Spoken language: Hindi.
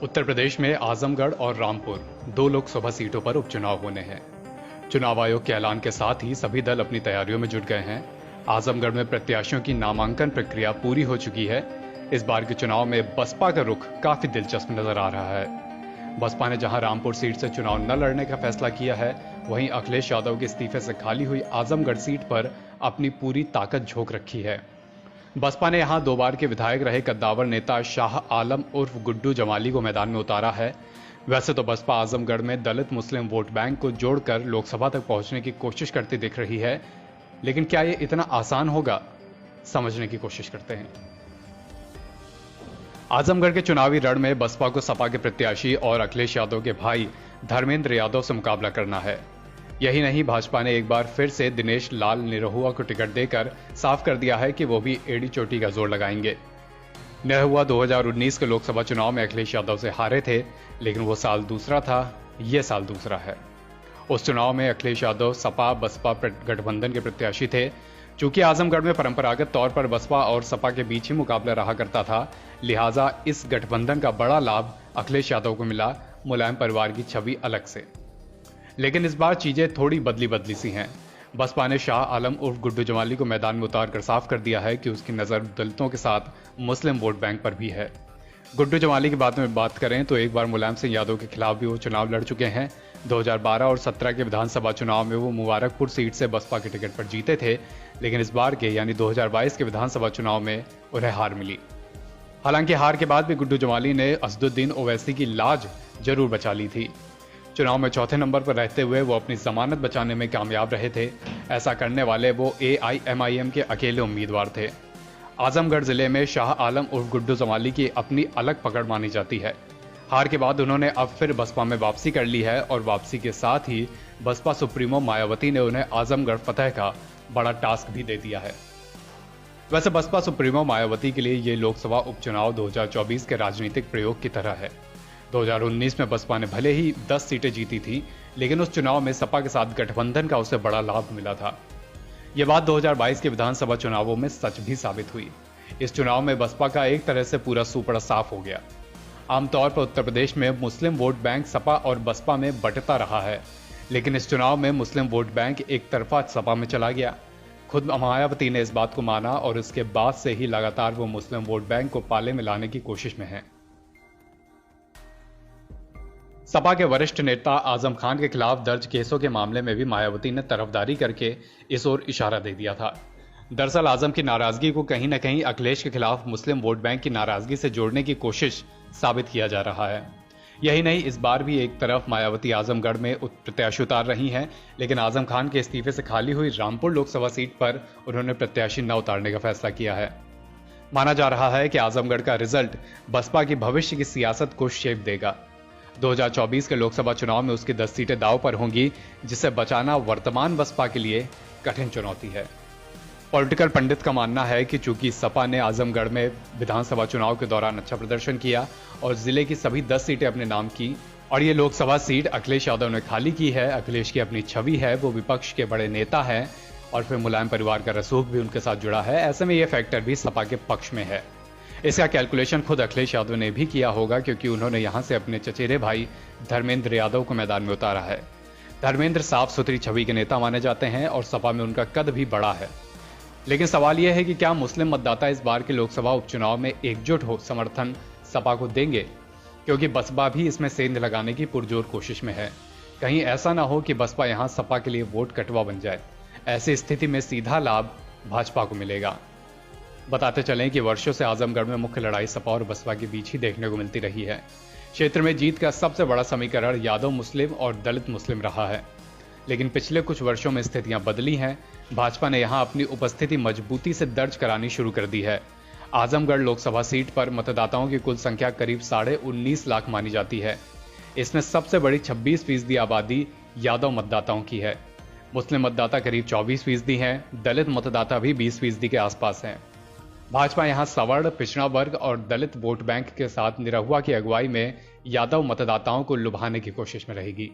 उत्तर प्रदेश में आजमगढ़ और रामपुर दो लोकसभा सीटों पर उपचुनाव होने हैं। चुनाव आयोग के ऐलान के साथ ही सभी दल अपनी तैयारियों में जुट गए हैं। आजमगढ़ में प्रत्याशियों की नामांकन प्रक्रिया पूरी हो चुकी है। इस बार के चुनाव में बसपा का रुख काफी दिलचस्प नजर आ रहा है। बसपा ने जहां रामपुर सीट से चुनाव न लड़ने का फैसला किया है, वहीं अखिलेश यादव के इस्तीफे से खाली हुई आजमगढ़ सीट पर अपनी पूरी ताकत झोंक रखी है। बसपा ने यहां 2 बार के विधायक रहे कद्दावर नेता शाह आलम उर्फ गुड्डू जमाली को मैदान में उतारा है। वैसे तो बसपा आजमगढ़ में दलित मुस्लिम वोट बैंक को जोड़कर लोकसभा तक पहुंचने की कोशिश करती दिख रही है, लेकिन क्या यह इतना आसान होगा, समझने की कोशिश करते हैं। आजमगढ़ के चुनावी रण में बसपा को सपा के प्रत्याशी और अखिलेश यादव के भाई धर्मेंद्र यादव से मुकाबला करना है। यही नहीं, भाजपा ने एक बार फिर से दिनेश लाल निरहुआ को टिकट देकर साफ कर दिया है कि वो भी एड़ी चोटी का जोर लगाएंगे। निरहुआ 2019 के लोकसभा चुनाव में अखिलेश यादव से हारे थे, लेकिन वो साल दूसरा था, ये साल दूसरा है। उस चुनाव में अखिलेश यादव सपा बसपा गठबंधन के प्रत्याशी थे। चूंकि आजमगढ़ में परंपरागत तौर पर बसपा और सपा के बीच ही मुकाबला रहा करता था, लिहाजा इस गठबंधन का बड़ा लाभ अखिलेश यादव को मिला, मुलायम परिवार की छवि अलग से। लेकिन इस बार चीजें थोड़ी बदली सी हैं। बसपा ने शाह आलम उर्फ गुड्डू जमाली को मैदान में उतारकर साफ कर दिया है कि उसकी नजर दलितों के साथ मुस्लिम वोट बैंक पर भी है। गुड्डू जमाली की बात करें तो एक बार मुलायम सिंह यादव के खिलाफ भी वो चुनाव लड़ चुके हैं। 2012 और 17 के विधानसभा चुनाव में वो मुबारकपुर सीट से बसपा के टिकट पर जीते थे, लेकिन इस बार के यानी 2022 के विधानसभा चुनाव में उन्हें हार मिली। हालांकि हार के बाद भी गुड्डू जमाली ने असदुद्दीन ओवैसी की लाज जरूर बचा ली थी। चुनाव में चौथे नंबर पर रहते हुए वो अपनी जमानत बचाने में कामयाब रहे थे। ऐसा करने वाले वो AIMIM के अकेले उम्मीदवार थे। आजमगढ़ जिले में शाह आलम उर्फ गुड्डू जमाली की अपनी अलग पकड़ मानी जाती है। हार के बाद उन्होंने अब फिर बसपा में वापसी कर ली है और वापसी के साथ ही बसपा सुप्रीमो मायावती ने उन्हें आजमगढ़ फतह का बड़ा टास्क भी दे दिया है। वैसे बसपा सुप्रीमो मायावती के लिए ये लोकसभा उपचुनाव 2024 के राजनीतिक प्रयोग की तरह है। 2019 में बसपा ने भले ही 10 सीटें जीती थी, लेकिन उस चुनाव में सपा के साथ गठबंधन का उसे बड़ा लाभ मिला था। यह बात 2022 के विधानसभा चुनावों में सच भी साबित हुई। इस चुनाव में बसपा का एक तरह से पूरा सूपड़ा साफ हो गया। आमतौर पर उत्तर प्रदेश में मुस्लिम वोट बैंक सपा और बसपा में बंटता रहा है, लेकिन इस चुनाव में मुस्लिम वोट बैंक एक तरफा सपा में चला गया। खुद मायावती ने इस बात को माना और इसके बाद से ही लगातार वो मुस्लिम वोट बैंक को पाले में लाने की कोशिश में है। सपा के वरिष्ठ नेता आजम खान के खिलाफ दर्ज केसों के मामले में भी मायावती ने तरफदारी करके इस ओर इशारा दे दिया था। दरअसल आजम की नाराजगी को कहीं न कहीं अखिलेश के खिलाफ मुस्लिम वोट बैंक की नाराजगी से जोड़ने की कोशिश साबित किया जा रहा है। यही नहीं, इस बार भी एक तरफ मायावती आजमगढ़ में प्रत्याशी उतार रही हैं, लेकिन आजम खान के इस्तीफे से खाली हुई रामपुर लोकसभा सीट पर उन्होंने प्रत्याशी न उतारने का फैसला किया है। माना जा रहा है कि आजमगढ़ का रिजल्ट बसपा की भविष्य की सियासत को शेप देगा। 2024 के लोकसभा चुनाव में उसकी 10 सीटें दांव पर होंगी, जिसे बचाना वर्तमान बसपा के लिए कठिन चुनौती है। पॉलिटिकल पंडित का मानना है कि चूंकि सपा ने आजमगढ़ में विधानसभा चुनाव के दौरान अच्छा प्रदर्शन किया और जिले की सभी 10 सीटें अपने नाम की, और ये लोकसभा सीट अखिलेश यादव ने खाली की है, अखिलेश की अपनी छवि है, वो विपक्ष के बड़े नेता हैं और फिर मुलायम परिवार का रसूख भी उनके साथ जुड़ा है। ऐसे में ये फैक्टर भी सपा के पक्ष में है। इसका कैलकुलेशन खुद अखिलेश यादव ने भी किया होगा, क्योंकि उन्होंने यहां से अपने चचेरे भाई धर्मेंद्र यादव को मैदान में उतारा है। धर्मेंद्र साफ सुथरी छवि के नेता माने जाते हैं और सपा में उनका कद भी बड़ा है। लेकिन सवाल यह है कि क्या मुस्लिम मतदाता इस बार के लोकसभा उपचुनाव में एकजुट हो समर्थन सपा को देंगे, क्योंकि बसपा भी इसमें सेंध लगाने की पुरजोर कोशिश में है। कहीं ऐसा ना हो कि बसपा यहां सपा के लिए वोट कटवा बन जाए। ऐसी स्थिति में सीधा लाभ भाजपा को मिलेगा। बताते चलें कि वर्षों से आजमगढ़ में मुख्य लड़ाई सपा और बसपा के बीच ही देखने को मिलती रही है। क्षेत्र में जीत का सबसे बड़ा समीकरण यादव मुस्लिम और दलित मुस्लिम रहा है, लेकिन पिछले कुछ वर्षों में स्थितियां बदली हैं। भाजपा ने यहां अपनी उपस्थिति मजबूती से दर्ज करानी शुरू कर दी है। आजमगढ़ लोकसभा सीट पर मतदाताओं की कुल संख्या करीब 19.5 लाख मानी जाती है। इसमें सबसे बड़ी 26% आबादी यादव मतदाताओं की है। मुस्लिम मतदाता करीब 24% हैं, दलित मतदाता भी 20% के आसपास हैं। भाजपा यहां सवर्ण, पिछड़ा वर्ग और दलित वोट बैंक के साथ निरहुआ की अगुवाई में यादव मतदाताओं को लुभाने की कोशिश में रहेगी।